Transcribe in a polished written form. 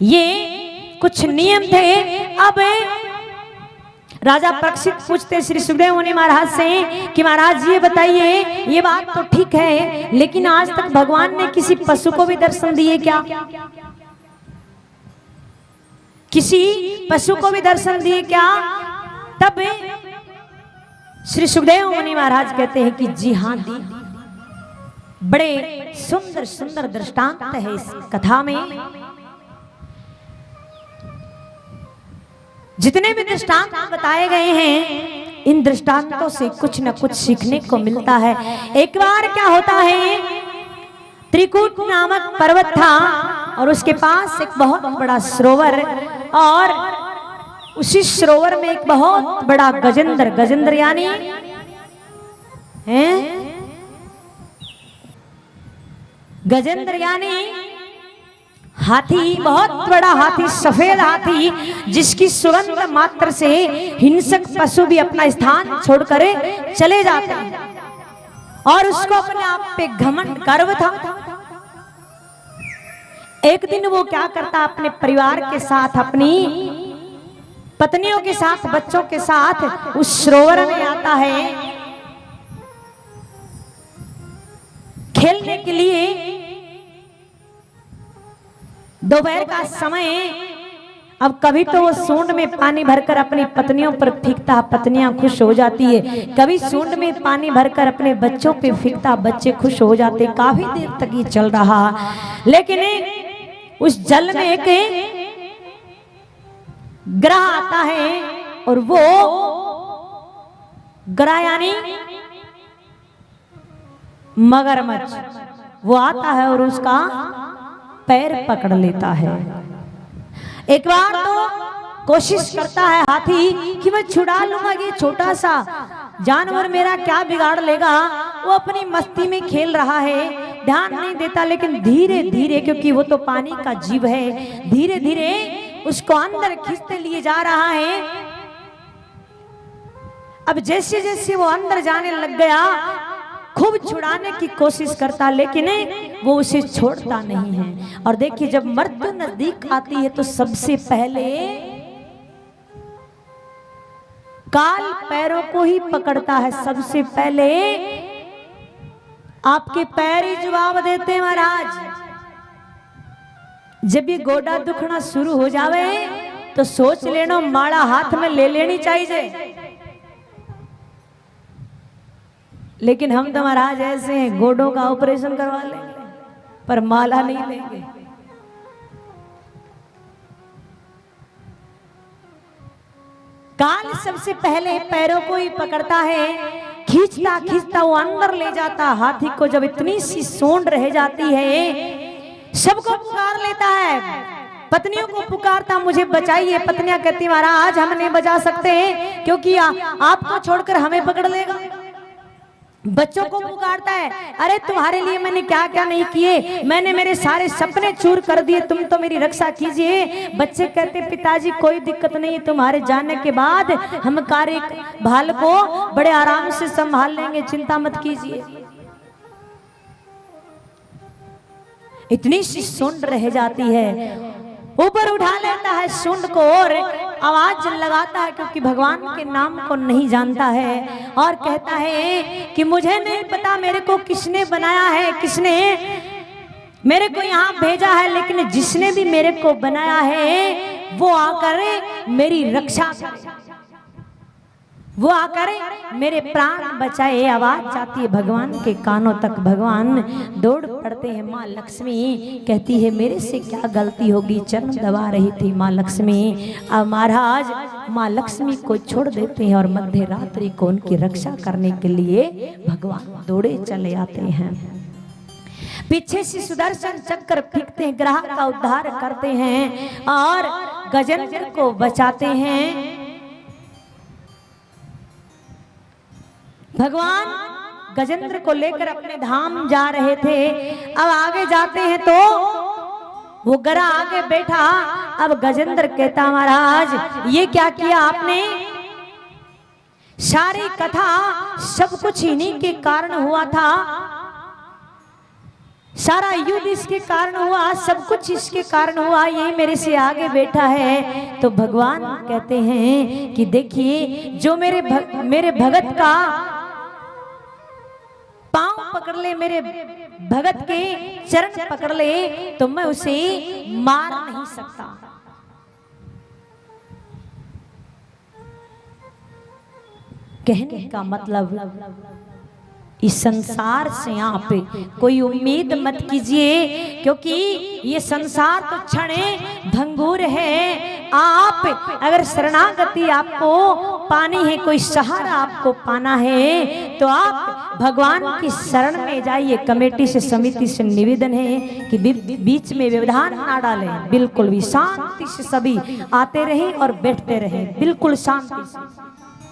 ये कुछ नियम थे। अब राजा परीक्षित पूछते श्री सुखदेव मुनि महाराज से कि महाराज ये बताइए, ये बात तो ठीक है, लेकिन आज तक भगवान ने किसी पशु को भी दर्शन दिए क्या? किसी पशु को भी दर्शन दिए क्या? तब श्री सुखदेव मुनि महाराज कहते हैं कि जी हाँ दी। बड़े सुंदर सुंदर दृष्टांत है इस कथा में। जितने भी दृष्टांत बताए गए हैं, इन दृष्टांतों से कुछ न कुछ सीखने को मिलता है। एक बार क्या होता है, त्रिकूट नामक पर्वत था और उसके पास एक बहुत बड़ा सरोवर, और उसी सरोवर में एक बहुत बड़ा गजेंद्र, गजेंद्र यानी गजेंद्र यानी हाथी, बहुत बड़ा हाथी, सफेद हाथी, जिसकी सुगंध मात्र से हिंसक पशु भी अपना स्थान छोड़कर चले जाते हैं, और उसको अपने आप पे घमंड गर्व था। एक दिन वो क्या करता, अपने परिवार के साथ, अपनी पत्नियों के साथ, बच्चों के साथ उस सरोवर में आता है खेलने के लिए। दोपहर का समय, अब कभी तो वो सूंड में पानी भरकर अपनी पत्नियों पर फेंकता, पत्नियां खुश हो जाती है। कभी सूंड में पानी भरकर अपने बच्चों पे फेंकता, बच्चे खुश हो जाते। काफी देर तक ये चल रहा, लेकिन उस जल में एक ग्रह आता है, और वो ग्रह यानी मगरमच्छ, वो आता है और उसका पैर पकड़ लेता है। एक बार तो कोशिश करता है हाथी कि मैं छुड़ा लूंगा, ये छोटा सा जानवर मेरा क्या बिगाड़ लेगा। वो अपनी मस्ती में खेल रहा है, ध्यान नहीं देता, लेकिन धीरे धीरे, क्योंकि वो तो पानी का जीव है, धीरे धीरे उसको अंदर खींचते लिए जा रहा है। अब जैसे जैसे वो अंदर जाने लग गया, खूब छुड़ाने की कोशिश करता, लेकिन वो उसे छोड़ता नहीं है। और देखिए, जब मृत्यु नजदीक आती है तो सबसे पहले काल पैरों को ही पकड़ता है। सबसे पहले आपके पैर ही जवाब देते हैं महाराज। जब ये गोडा दुखना शुरू हो जावे तो सोच लेना, माला हाथ में ले लेनी चाहिए। लेकिन हम तो महाराज ऐसे हैं, गोडों का ऑपरेशन करवा लेंगे पर माला नहीं लेंगे। काल सबसे पहले पैरों को ही पकड़ता है, खींचता खींचता वो अंदर ले जाता हाथी को। जब इतनी सी सूंड रह जाती है, सबको पुकार लेता है, पत्नियों को पुकारता, मुझे बचाइए। पत्नियां कहती, महाराज हम नहीं बचा सकते क्योंकि आपको छोड़कर हमें पकड़ लेगा। बच्चों को पुकारता है, अरे तुम्हारे लिए मैंने क्या क्या नहीं किए, मैंने मेरे सारे सपने चूर कर दिए, तुम तो मेरी रक्षा कीजिए। बच्चे कहते, पिताजी कोई दिक्कत नहीं, तुम्हारे जाने के बाद हम कार्य भाल को बड़े आराम से संभाल लेंगे, चिंता मत कीजिए। इतनी सी सूंड रह जाती है, ऊपर उठा लेता है सूंड को और आवाज लगाता है, क्योंकि भगवान के नाम को नहीं जानता है, और कहता है कि मुझे नहीं पता मेरे को किसने बनाया है, किसने मेरे को यहाँ भेजा है, लेकिन जिसने भी मेरे को बनाया है वो आकर मेरी रक्षा करे, वो आकर मेरे प्राण बचाए। आवाज जाती है भगवान के कानों तक, भगवान दौड़ पड़ते हैं। माँ लक्ष्मी कहती है, मेरे से क्या गलती होगी, चरण दबा रही थी माँ लक्ष्मी। अब महाराज माँ लक्ष्मी को छोड़ देते हैं और मध्य रात्रि को उनकी रक्षा करने के लिए भगवान दौड़े चले आते हैं। पीछे से सुदर्शन चक्र फेंकते हैं, ग्रह का उद्धार करते हैं और गजेंद्र को बचाते हैं। भगवान गजेंद्र को लेकर अपने धाम जा रहे थे। अब आगे जाते हैं तो वो गरा आगे बैठा। अब गजेंद्र कहता, महाराज ये क्या किया आपने, सारी कथा सब कुछ इन्हीं के कारण हुआ था। सारा युद्ध इसके कारण हुआ, सब कुछ इसके कारण हुआ, यही मेरे से आगे बैठा है। तो भगवान कहते हैं कि देखिए, जो मेरे भगत का पांव पकड़ ले, मेरे भगत के चरण पकड़ ले, तो मैं उसे मार नहीं सकता। कहने का मतलब, इस संसार से आप कोई उम्मीद मत कीजिए, क्योंकि ये संसार तो क्षणे भंगुर है। आप अगर शरणागति आपको पानी है, कोई सहारा आपको पाना है, तो आप भगवान की शरण में जाइए। कमेटी से, समिति से निवेदन है कि बीच में व्यवधान ना डालें, बिल्कुल भी शांति से सभी आते रहें और बैठते रहें, बिल्कुल शांति से।